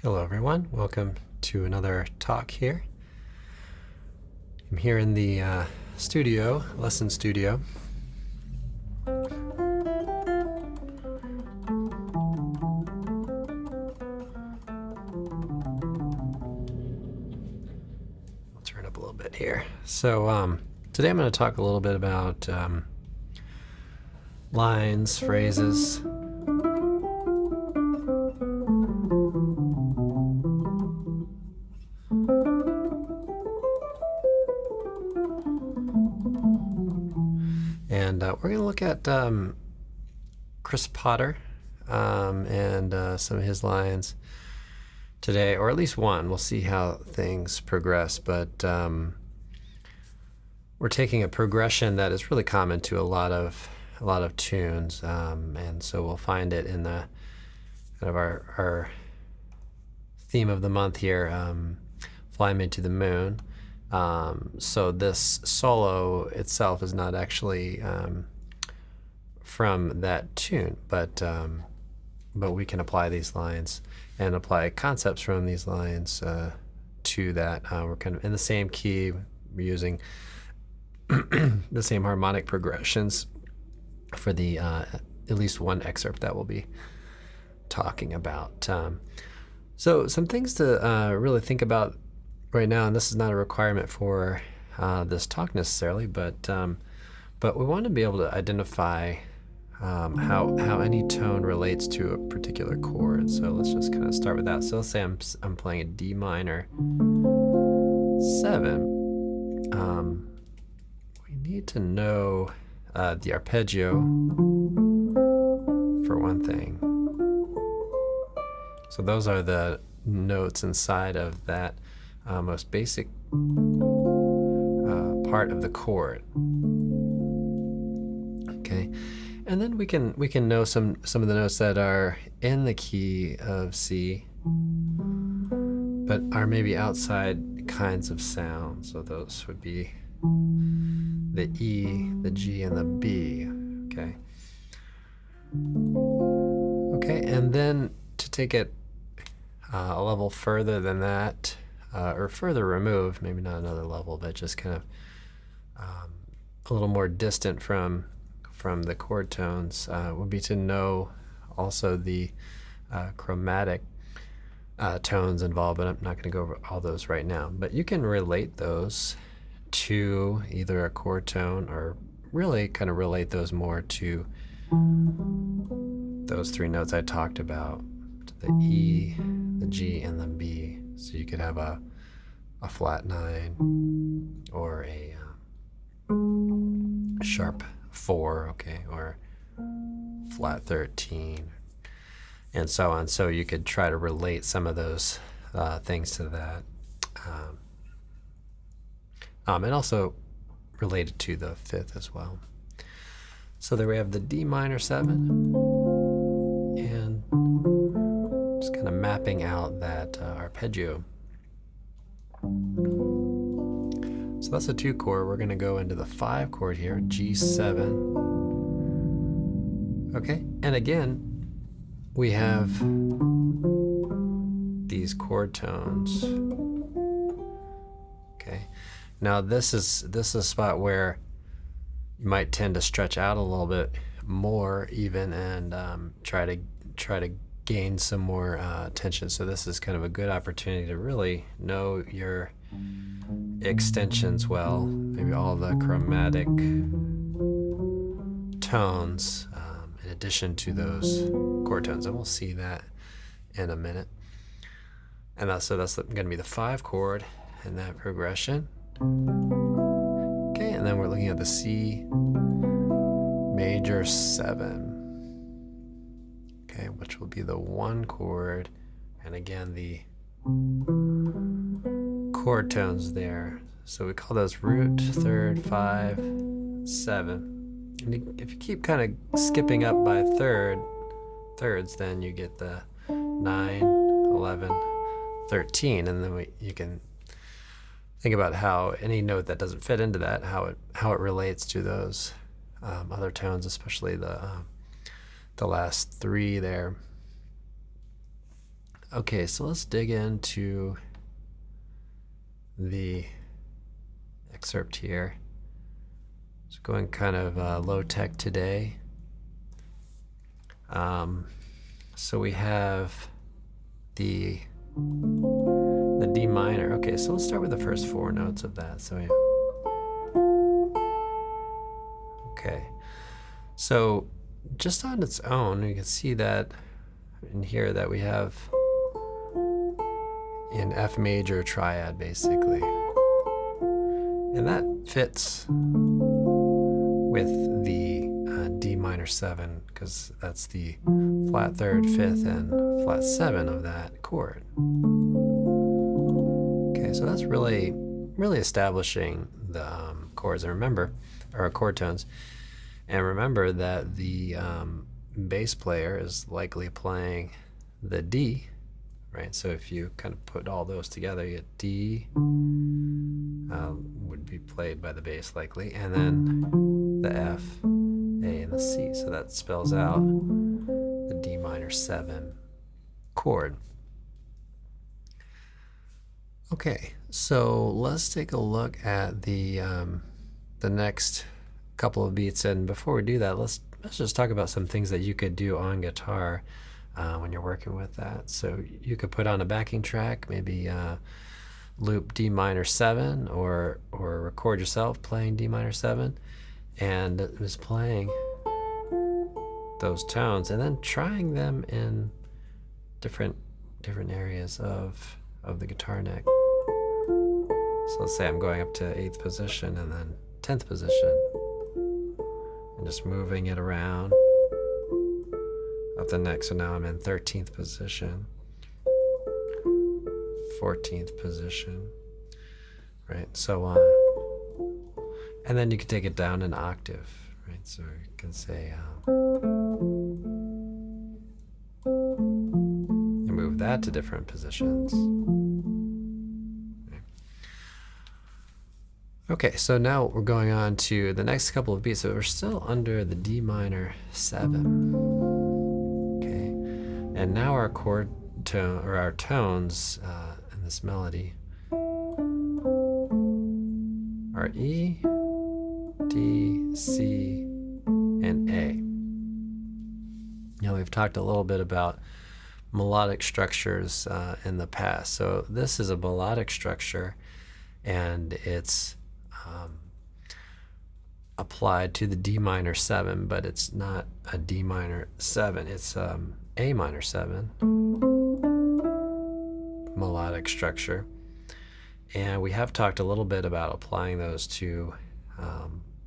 Hello everyone, welcome to another talk here. I'm here in the lesson studio. I'll turn up a little bit here. So today I'm going to talk a little bit about lines, phrases. And we're going to look at Chris Potter and some of his lines today, or at least one. We'll see how things progress, but we're taking a progression that is really common to a lot of tunes, and so we'll find it in the kind of our theme of the month here, "Fly Me to the Moon." So this solo itself is not actually from that tune, but we can apply these lines and apply concepts from these lines to that. We're kind of in the same key. We're using the same harmonic progressions for the at least one excerpt that we'll be talking about. So some things to really think about right now, and this is not a requirement for this talk necessarily, but we want to be able to identify how any tone relates to a particular chord. So let's just kind of start with that. So let's say I'm playing a D minor 7. We need to know the arpeggio for one thing. So those are the notes inside of that most basic part of the chord. Okay, and then we can know some of the notes that are in the key of C, but are maybe outside kinds of sound. So those would be the E, the G, and the B. Okay, and then to take it a level further than that, or further removed, maybe not another level, but just kind of a little more distant from the chord tones, would be to know also the chromatic tones involved, but I'm not going to go over all those right now. But you can relate those to either a chord tone, or really kind of relate those more to those three notes I talked about, the E, the G, and the B. So you could have a flat 9, or a sharp 4, okay, or flat 13, and so on. So you could try to relate some of those things to that, and also relate it to the fifth as well. So there we have the D minor 7, and just kind of mapping out that arpeggio. So that's a 2 chord. We're going to go into the 5 chord here, G7. Okay, and again, we have these chord tones. Okay, now this is a spot where you might tend to stretch out a little bit more even, and try to gain some more tension. So this is kind of a good opportunity to really know your extensions well, maybe all the chromatic tones in addition to those chord tones, and we'll see that in a minute. And so that's going to be the 5 chord in that progression. Okay, and then we're looking at the C major 7, okay, which will be the 1 chord, and again the chord tones there. So we call those root, 3rd, 5, 7. And if you keep kind of skipping up by thirds, then you get the 9, 11, 13, and then you can think about how any note that doesn't fit into that, how it relates to those other tones, especially the last 3 there. Okay, so let's dig into the excerpt here. It's going kind of low tech today. So we have the D minor. Okay, so let's start with the first 4 notes of that. So okay, so just on its own, you can see that in here that we have an F major triad basically, and that fits with the D minor 7 because that's the flat 3rd, 5th, and flat 7 of that chord. Okay, so that's really establishing the chords, and remember, or chord tones, and remember that the bass player is likely playing the D, right? So if you kind of put all those together, you get D would be played by the bass likely, and then the F, A, and the C. So that spells out the D minor 7 chord. Okay, so let's take a look at the next couple of beats, and before we do that, let's just talk about some things that you could do on guitar when you're working with that. So you could put on a backing track, maybe loop D minor 7, or record yourself playing D minor 7 and just playing those tones and then trying them in different areas of the guitar neck. So let's say I'm going up to 8th position and then 10th position and just moving it around up the neck. So now I'm in 13th position, 14th position, right? So on. And then you can take it down an octave, right? So you can say, and move that to different positions. Okay, so now we're going on to the next couple of beats. So we're still under the D minor 7. Okay, and now our chord tone, or our tones in this melody are E, D, C, and A. Now we've talked a little bit about melodic structures in the past. So this is a melodic structure, and it's applied to the D minor 7, but it's not a D minor 7. It's A minor 7 melodic structure. And we have talked a little bit about applying those to,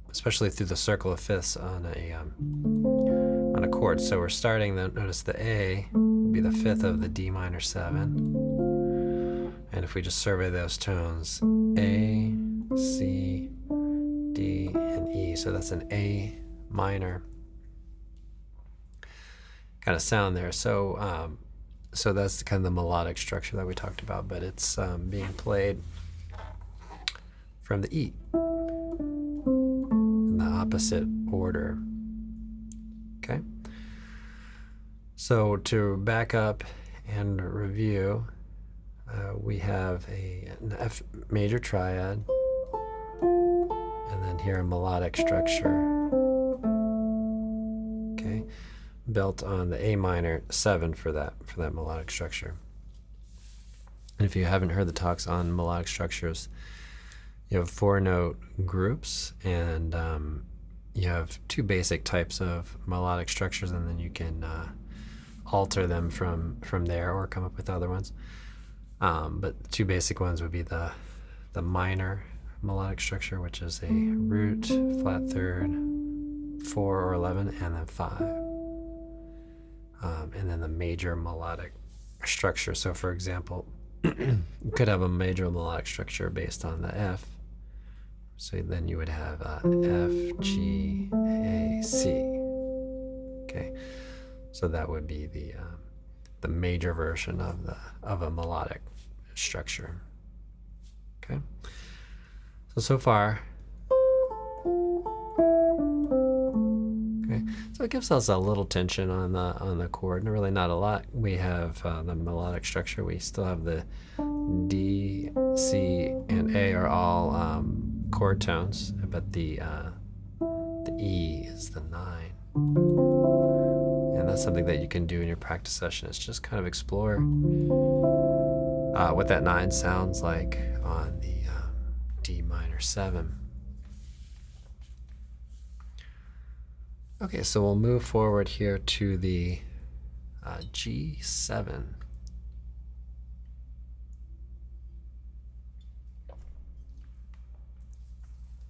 especially through the circle of fifths on a chord. So we're starting, notice the A would be the 5th of the D minor 7. And if we just survey those tones, A, C, D, and E. So that's an A minor kind of sound there. So so that's kind of the melodic structure that we talked about, but it's being played from the E in the opposite order. Okay. So to back up and review, we have an F major triad, and then here a melodic structure, okay, built on the A minor 7 for that melodic structure. And if you haven't heard the talks on melodic structures, you have 4-note groups, and you have 2 basic types of melodic structures, and then you can alter them from there or come up with other ones. But the 2 basic ones would be the minor melodic structure, which is a root, flat 3rd, 4 or 11, and then 5. And then the major melodic structure. So for example, you could have a major melodic structure based on the F. So then you would have F, G, A, C. Okay, so that would be the major version of a melodic structure. Okay, so far. Okay, So it gives us a little tension on the chord, and really not a lot. We have the melodic structure. We still have the D, C, and A are all chord tones, but the E is the 9. And that's something that you can do in your practice session. Is just kind of explore what that 9 sounds like on the D minor 7. Okay, so we'll move forward here to the G7. All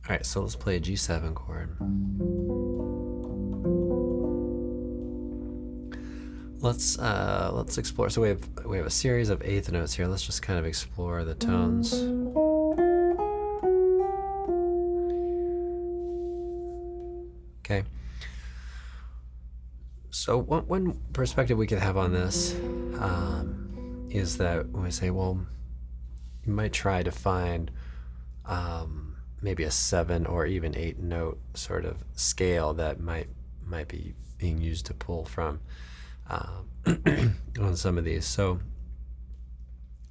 right, so let's play a G7 chord. Let's explore. So we have a series of eighth notes here. Let's just kind of explore the tones. Okay. So one perspective we could have on this is that when we say, well, you might try to find maybe a 7 or even 8 note sort of scale that might be being used to pull from on some of these. So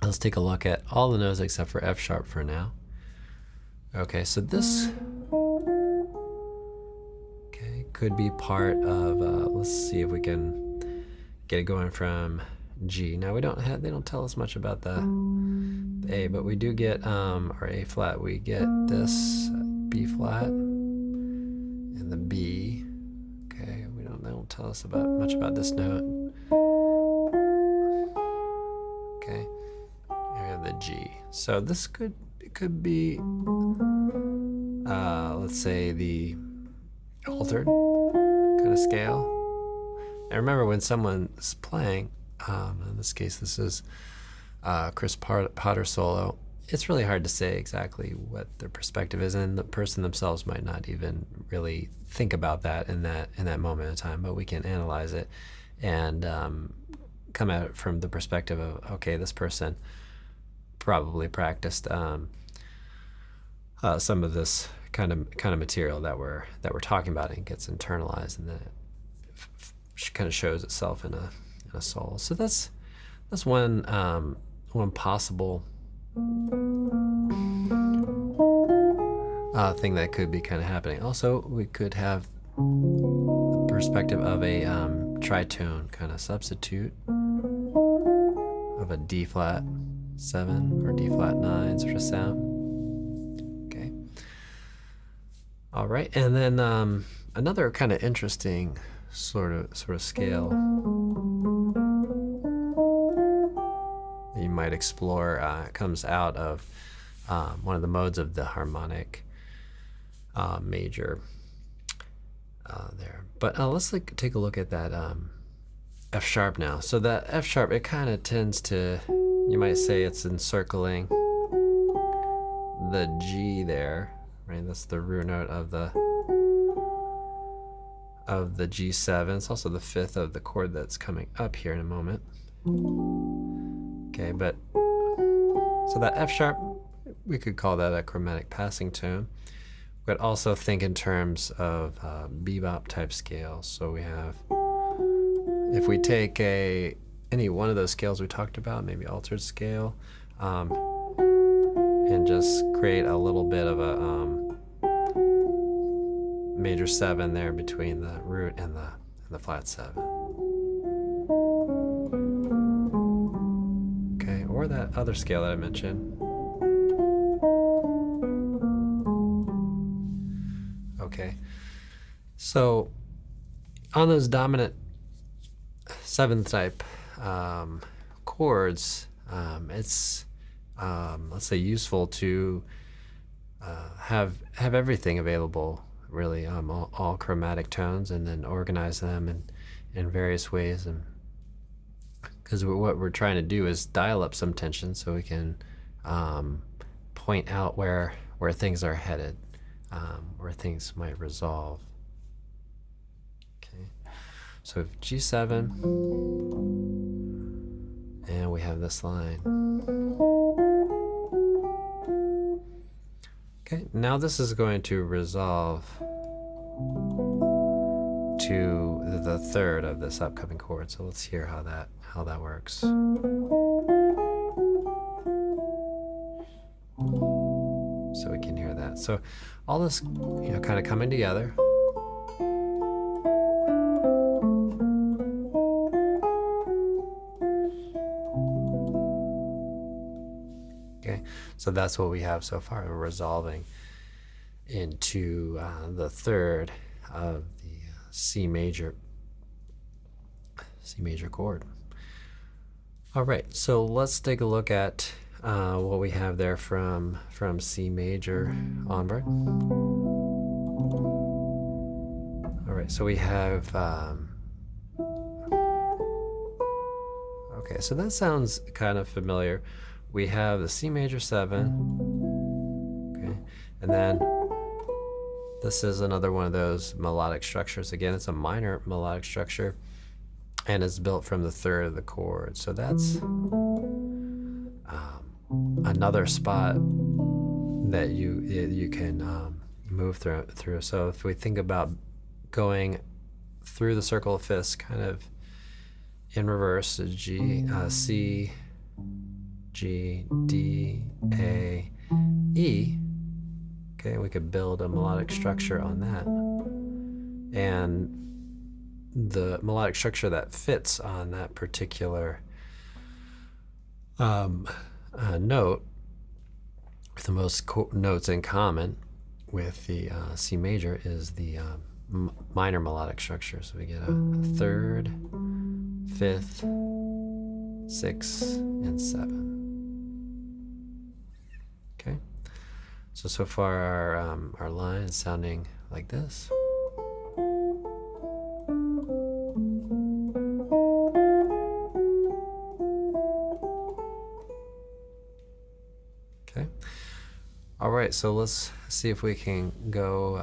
let's take a look at all the notes except for F sharp for now. Okay, so this could be part of, let's see if we can get it going from G. Now they don't tell us much about the A, but we do get, or A flat, we get this B flat and the B. Okay, they don't tell us much about this note. Okay, we have the G. So this could be, let's say the altered kind of scale. And remember, when someone's playing, in this case this is Chris Potter solo, it's really hard to say exactly what their perspective is, and the person themselves might not even really think about that in that moment in time, but we can analyze it and come at it from the perspective of, okay, this person probably practiced some of this kind of material that we're talking about, and it gets internalized, and then it kind of shows itself in a solo. So that's one possible thing that could be kind of happening. Also, we could have the perspective of a tritone kind of substitute of a D flat 7 or D flat 9 sort of sound. Okay. All right, and then another kind of interesting sort of scale that you might explore comes out of one of the modes of the harmonic major there. But let's take a look at that F sharp now. So that F sharp, it kind of tends to, you might say it's encircling the G there, right? That's the root note of the G7. It's also the 5th of the chord that's coming up here in a moment. Okay, but so that F sharp, we could call that a chromatic passing tone. We could also think in terms of bebop type scales. So we have, if we take any one of those scales we talked about, maybe altered scale, and just create a little bit of a major 7 there between the root and the flat 7. Okay, or that other scale that I mentioned. Okay, so on those dominant 7th type chords, it's let's say useful to have everything available, really, all chromatic tones, and then organize them in various ways, and because what we're trying to do is dial up some tension so we can point out where things are headed, where things might resolve. Okay, so G7, and we have this line. Okay, now this is going to resolve into the third of this upcoming chord. So let's hear how that works. So we can hear that. So all this, kind of coming together. Okay, so that's what we have so far. We're resolving into the third of the C major chord. All right, so let's take a look at what we have there from C major onward. All right, so we have okay, so that sounds kind of familiar. We have the C major 7, okay, and then this is another one of those melodic structures. Again, it's a minor melodic structure, and it's built from the third of the chord. So that's another spot that you can move through. So if we think about going through the circle of fifths, kind of in reverse, G, C, G, D, A, E. Okay, we could build a melodic structure on that, and the melodic structure that fits on that particular note, with the most notes in common with the C major, is the minor melodic structure. So we get a third, fifth, sixth, and 7. Okay, so far our line is sounding like this. Okay, all right, so let's see if we can go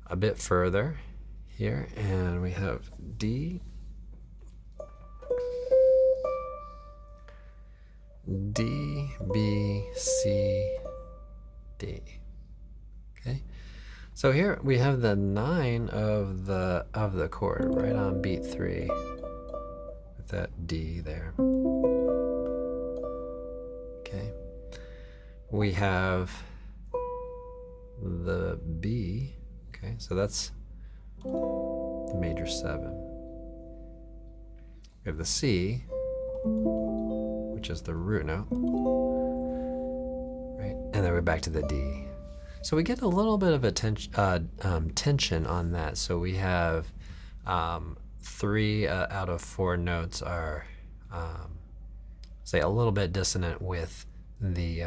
a bit further here, and we have D, D, B, C, D. Okay, so here we have the 9 of the chord right on beat 3 with that D there. Okay, we have the B. Okay, so that's the major 7. We have the C, which is the root note, right? And then we're back to the D. So we get a little bit of a tension on that. So we have 3 out of 4 notes are, say, a little bit dissonant with the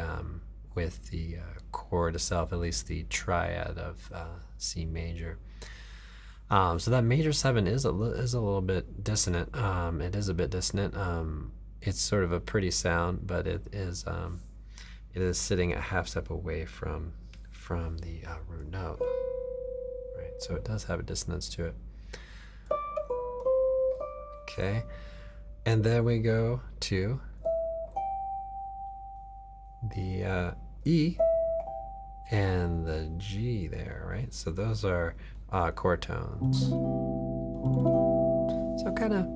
chord itself, at least the triad of C major. So that major 7 is a little bit dissonant. It is a bit dissonant. It's sort of a pretty sound, but it is sitting a half step away from the root note, right? So it does have a dissonance to it. Okay, and then we go to the E and the G there, right? So those are chord tones. So it kind of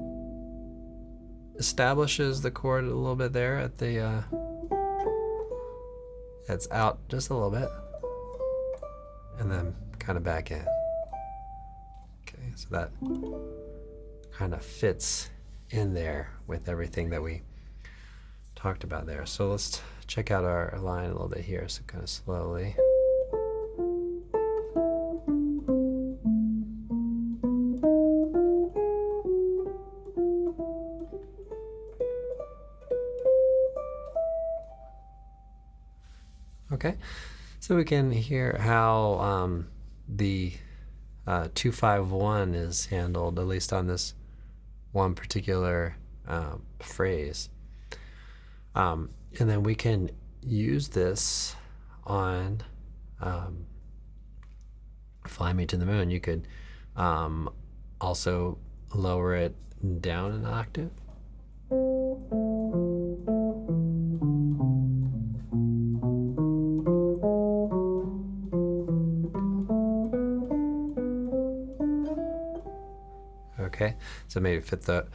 establishes the chord a little bit there at the it's out just a little bit, and then kind of back in. Okay, so that kind of fits in there with everything that we talked about there. So let's check out our line a little bit here, so kind of slowly. Okay, so we can hear how the 2-5-1 is handled, at least on this one particular phrase. And then we can use this on Fly Me to the Moon. You could also lower it down an octave. okay. So maybe fit the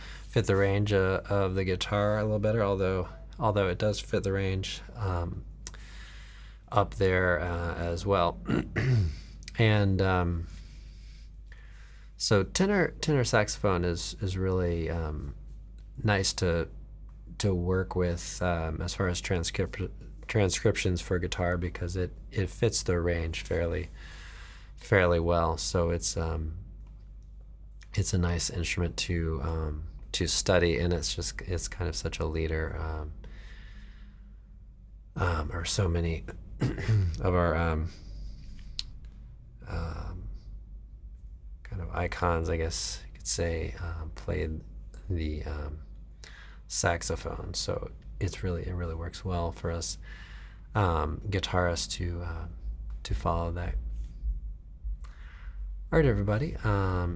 range of the guitar a little better, although it does fit the range up there as well. And so tenor saxophone is really nice to work with as far as transcriptions for guitar, because it fits the range fairly well. So it's a nice instrument to study, and it's kind of such a leader, or so many of our kind of icons, I guess you could say, played the saxophone. So it really works well for us guitarists to follow that. All right, everybody.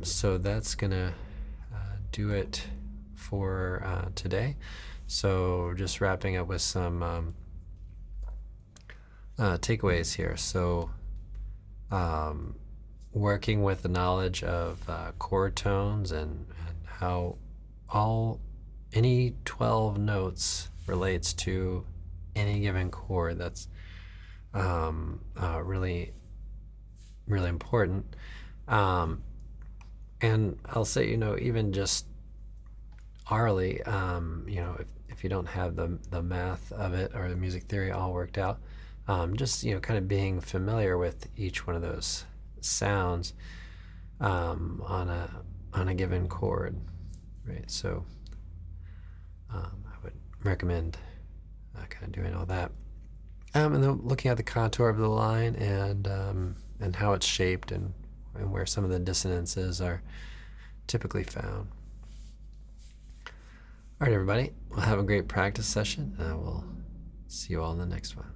So that's gonna do it for today. So just wrapping up with some takeaways here. So working with the knowledge of chord tones and how any 12 notes relates to any given chord. That's really important. And I'll say, even just orally, if you don't have the math of it or the music theory all worked out, just kind of being familiar with each one of those sounds on a given chord, right? So I would recommend kind of doing all that, and then looking at the contour of the line and how it's shaped and where some of the dissonances are typically found. All right, everybody. Well, have a great practice session, and we'll see you all in the next one.